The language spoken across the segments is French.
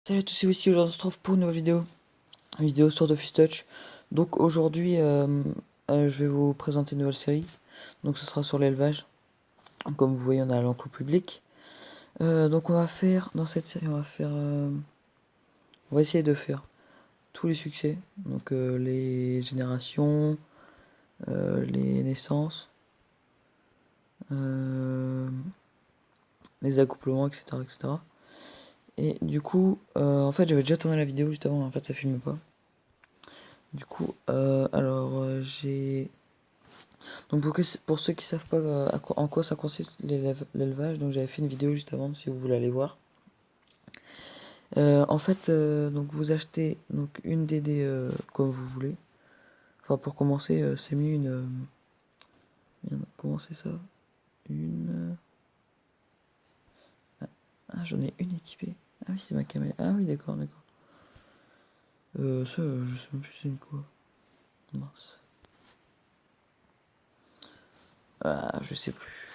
Salut à tous, c'est Whisky, aujourd'hui on se retrouve pour une nouvelle vidéo, sur Dofus Touch. Donc aujourd'hui, je vais vous présenter une nouvelle série, donc ce sera sur l'élevage. Comme vous voyez, on a l'enclos public. Donc on va faire, dans cette série, on va essayer de faire tous les succès, donc les générations, les naissances, les accouplements, etc., etc. Et du coup, en fait, j'avais déjà tourné la vidéo juste avant, en fait, ça filme pas. Du coup, j'ai... Donc pour ceux qui savent pas en quoi ça consiste l'élevage, donc j'avais fait une vidéo juste avant si vous voulez aller voir. En fait, donc vous achetez donc une DD comme vous voulez. Enfin pour commencer, c'est mieux comment c'est ça? Une. Ah, j'en ai une équipée. Ah oui, c'est ma caméra. Ah oui, d'accord, d'accord. Ça, je sais même plus c'est une quoi. Mince. Ah, je sais plus.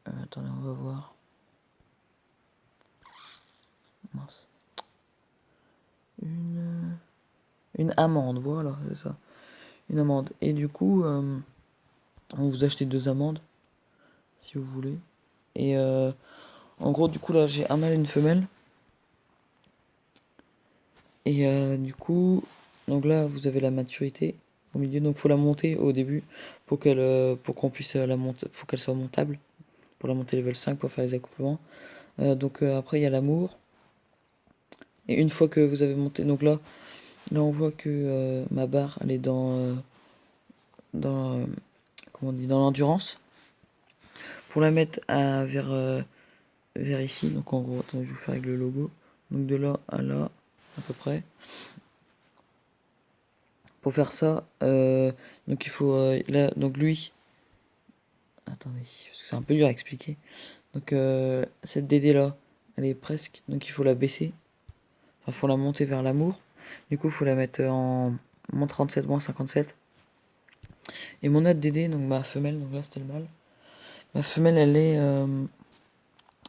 Attendez, on va voir. Mince. Une amande, voilà, c'est ça. Une amande. Et du coup, vous achetez deux amandes, si vous voulez. Et en gros, du coup, là, j'ai un mâle et une femelle. Et du coup, donc là, vous avez la maturité au milieu. Donc, faut la monter au début pour qu'on puisse la monter, faut qu'elle soit montable. Pour la monter level 5 pour faire les accouplements. Donc, après, il y a l'amour. Et une fois que vous avez monté, donc là on voit que ma barre, elle est dans comment on dit, dans l'endurance. Pour la mettre vers ici, donc en gros, attendez, je vais vous faire avec le logo. Donc de là à là, à peu près. Pour faire ça, donc il faut là, donc lui, attendez, parce que c'est un peu dur à expliquer. Donc cette DD là, elle est presque, donc il faut la baisser. Enfin, il faut la monter vers l'amour. Du coup, il faut la mettre en moins 37, moins 57. Et mon autre DD, donc ma femelle, donc là c'était le mâle. Ma femelle, elle est,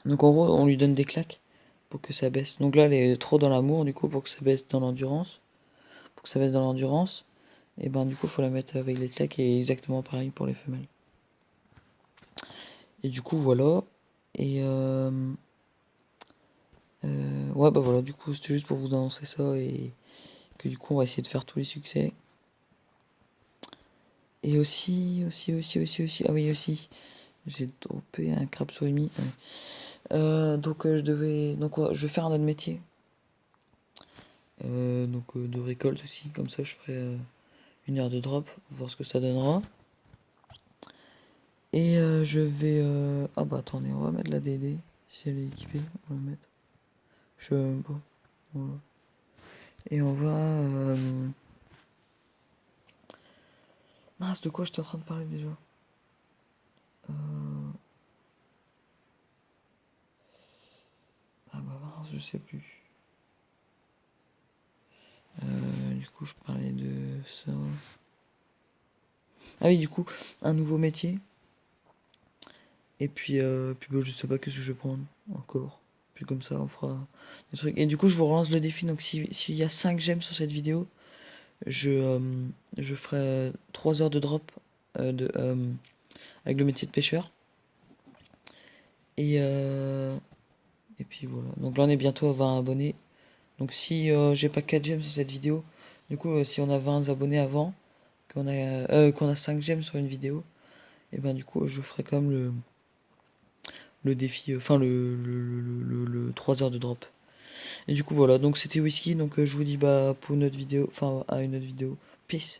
donc en gros, on lui donne des claques pour que ça baisse. Donc là, elle est trop dans l'amour, du coup, pour que ça baisse dans l'endurance. Pour que ça baisse dans l'endurance. Et ben du coup faut la mettre avec les claques et exactement pareil pour les femelles. Et du coup voilà. Et ouais bah voilà, du coup c'était juste pour vous annoncer ça et que du coup on va essayer de faire tous les succès. Et aussi, ah oui aussi, j'ai dropé un crabe surimi. Donc je devais, donc ouais, je vais faire un autre métier. Donc de récolte aussi, comme ça je ferai une heure de drop, voir ce que ça donnera. Et je vais... Ah bah attendez, on va mettre la DD. Si elle est équipée, on va la mettre. Je sais même pas. Voilà. Et on va... Mince, de quoi j'étais en train de parler déjà? euh... Ah bah mince, je sais plus. Du coup, je parlais de ça. Ah oui, du coup, un nouveau métier. Et puis bah, je sais pas qu'est-ce que je vais prendre encore. Puis comme ça, on fera des trucs. Et du coup, je vous relance le défi. Donc, s'il y a 5 j'aime sur cette vidéo, je, je ferai 3 heures de drop avec le métier de pêcheur. Et, et puis voilà. Donc là, on est bientôt à 20 abonnés. Donc si j'ai pas 4 j'aime sur cette vidéo, du coup, si on a 20 abonnés avant, qu'on a 5 j'aime sur une vidéo, et ben du coup, je ferai quand même le défi, enfin le 3 heures de drop. Et du coup, voilà. Donc c'était Whisky. Donc je vous dis bah pour une autre vidéo, enfin à une autre vidéo. Peace.